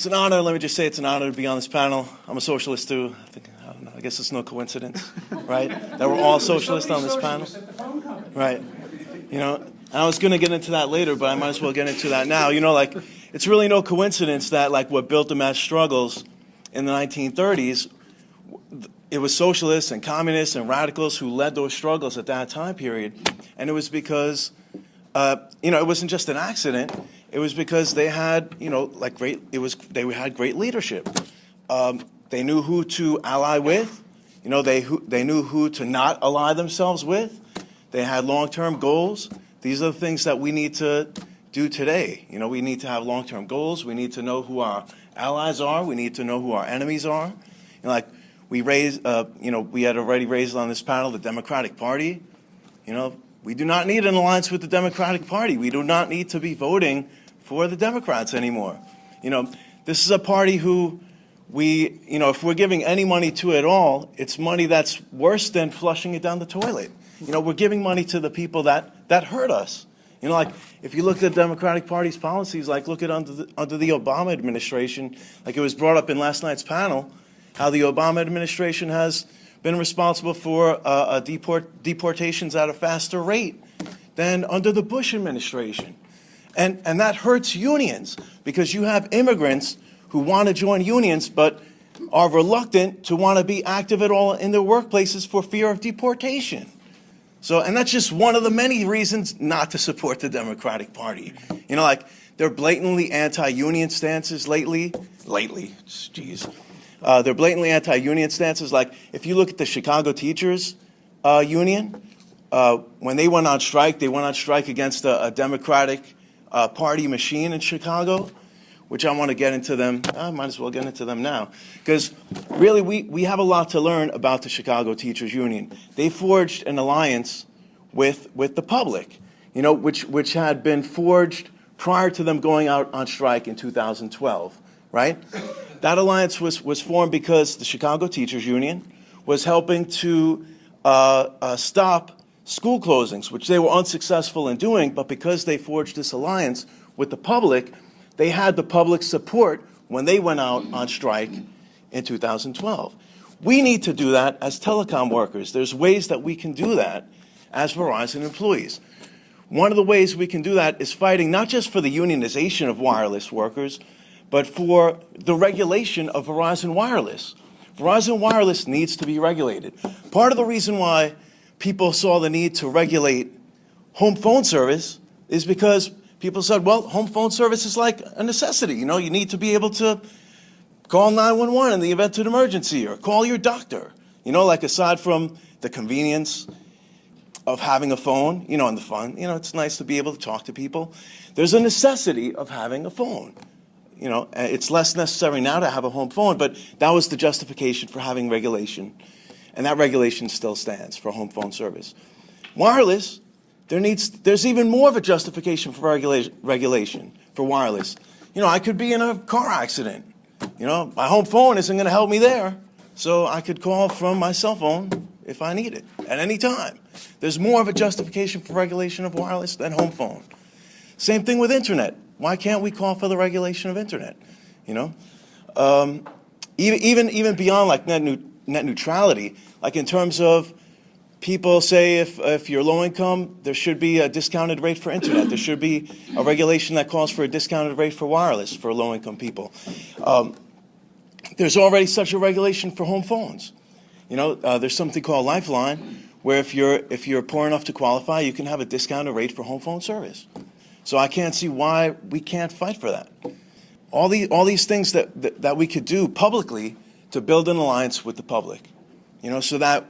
It's an honor. Let me just say it's an honor to be on this panel. I'm a socialist too. I don't know. I guess it's no coincidence, right? That we're all socialists on this panel, right? You know, and I was going to get into that later, but I might as well get into that now. You know, like it's really no coincidence that like what built the mass struggles in the 1930s, it was socialists and communists and radicals who led those struggles at that time period, and it was because, you know, it wasn't just an accident. It was because they had, you know, like they had great leadership. They knew who to ally with. You know, they knew who to not ally themselves with. They had long-term goals. These are the things that we need to do today. You know, we need to have long-term goals. We need to know who our allies are. We need to know who our enemies are. You know, like we raised, you know, we had already raised on this panel the Democratic Party. You know, we do not need an alliance with the Democratic Party. We do not need to be voting for the Democrats anymore. You know, this is a party who you know, if we're giving any money to it all, it's money that's worse than flushing it down the toilet. You know, we're giving money to the people that hurt us. You know, like if you look at the Democratic Party's policies, like look at under the Obama administration, like it was brought up in last night's panel, how the Obama administration has been responsible for deportations at a faster rate than under the Bush administration. And that hurts unions because you have immigrants who want to join unions but are reluctant to want to be active at all in their workplaces for fear of deportation. So, and that's just one of the many reasons not to support the Democratic Party. You know, like their blatantly anti-union stances lately, geez. They're blatantly anti-union stances. Like if you look at the Chicago Teachers Union, when they went on strike against a Democratic Party machine in Chicago, which I want to get into them. I might as well get into them now. Because really we have a lot to learn about the Chicago Teachers Union. They forged an alliance with the public, you know, which had been forged prior to them going out on strike in 2012, right? That alliance was formed because the Chicago Teachers Union was helping to stop school closings, which they were unsuccessful in doing, but because they forged this alliance with the public, they had the public's support when they went out on strike in 2012. We need to do that as telecom workers. There's ways that we can do that as Verizon employees. One of the ways we can do that is fighting not just for the unionization of wireless workers, but for the regulation of Verizon Wireless. Verizon Wireless needs to be regulated. Part of the reason why people saw the need to regulate home phone service is because people said, well, home phone service is like a necessity. You know, you need to be able to call 911 in the event of an emergency or call your doctor. You know, like aside from the convenience of having a phone, you know, and the fun, you know, it's nice to be able to talk to people. There's a necessity of having a phone. You know, it's less necessary now to have a home phone, but that was the justification for having regulation. And that regulation still stands for home phone service. Wireless, there's even more of a justification for regulation for wireless. You know, I could be in a car accident. You know, my home phone isn't going to help me there, so I could call from my cell phone if I need it at any time. There's more of a justification for regulation of wireless than home phone. Same thing with internet. Why can't we call for the regulation of internet? You know, even beyond like net neutrality, like in terms of people say if you're low income, there should be a discounted rate for internet. There should be a regulation that calls for a discounted rate for wireless for low income people. There's already such a regulation for home phones. You know, there's something called Lifeline, where if you're poor enough to qualify, you can have a discounted rate for home phone service. So I can't see why we can't fight for that. All these things that we could do publicly to build an alliance with the public, you know, so that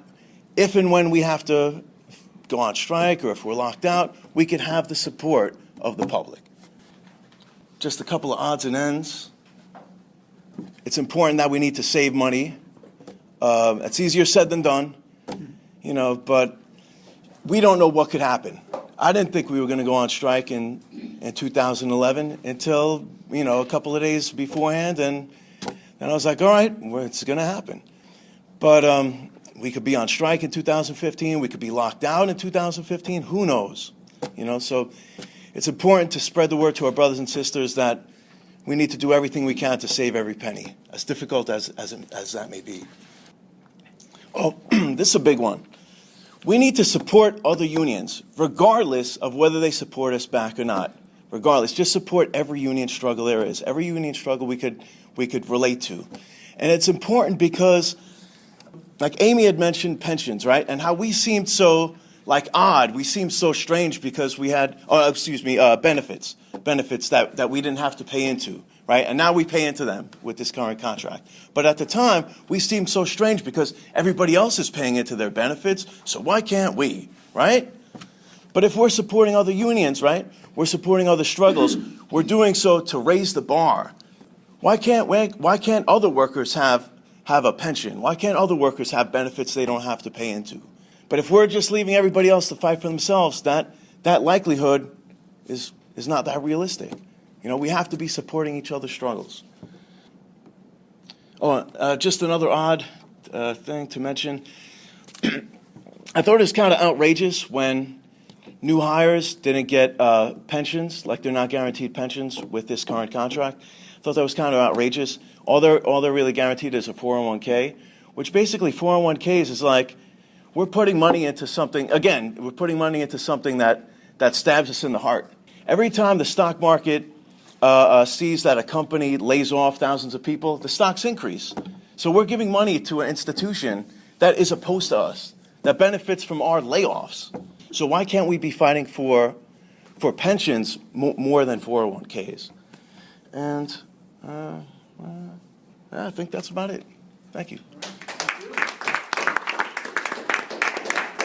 if and when we have to go on strike or if we're locked out, we can have the support of the public. Just a couple of odds and ends. It's important that we need to save money. It's easier said than done, you know, but we don't know what could happen. I didn't think we were going to go on strike in 2011 until, you know, a couple of days beforehand, and I was like, all right, well, it's going to happen. But we could be on strike in 2015. We could be locked out in 2015. Who knows? You know, so it's important to spread the word to our brothers and sisters that we need to do everything we can to save every penny, as difficult as that may be. Oh, this is a big one. We need to support other unions, regardless of whether they support us back or not. Regardless, just support every union struggle there is, every union struggle we could relate to. And it's important because, like Amy had mentioned, pensions, right? And how we seemed so, odd. We seemed so strange because we had, benefits that we didn't have to pay into, right? And now we pay into them with this current contract. But at the time, we seemed so strange because everybody else is paying into their benefits, so why can't we, right? But if we're supporting other unions, right? We're supporting other struggles. We're doing so to raise the bar. Why can't other workers have a pension? Why can't other workers have benefits they don't have to pay into? But if we're just leaving everybody else to fight for themselves, that likelihood is not that realistic. You know, we have to be supporting each other's struggles. Just another odd thing to mention. I thought it was kind of outrageous when new hires didn't get pensions, like they're not guaranteed pensions with this current contract. I thought that was kind of outrageous. All they're really guaranteed is a 401k, which basically 401ks is like we're putting money into something, again, we're putting money into something that stabs us in the heart. Every time the stock market sees that a company lays off thousands of people, the stocks increase. So we're giving money to an institution that is opposed to us, that benefits from our layoffs. So why can't we be fighting for pensions more than 401ks? And I think that's about it. Thank you.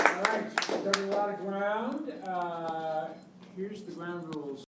All right, covered a lot of ground. Here's the ground rules.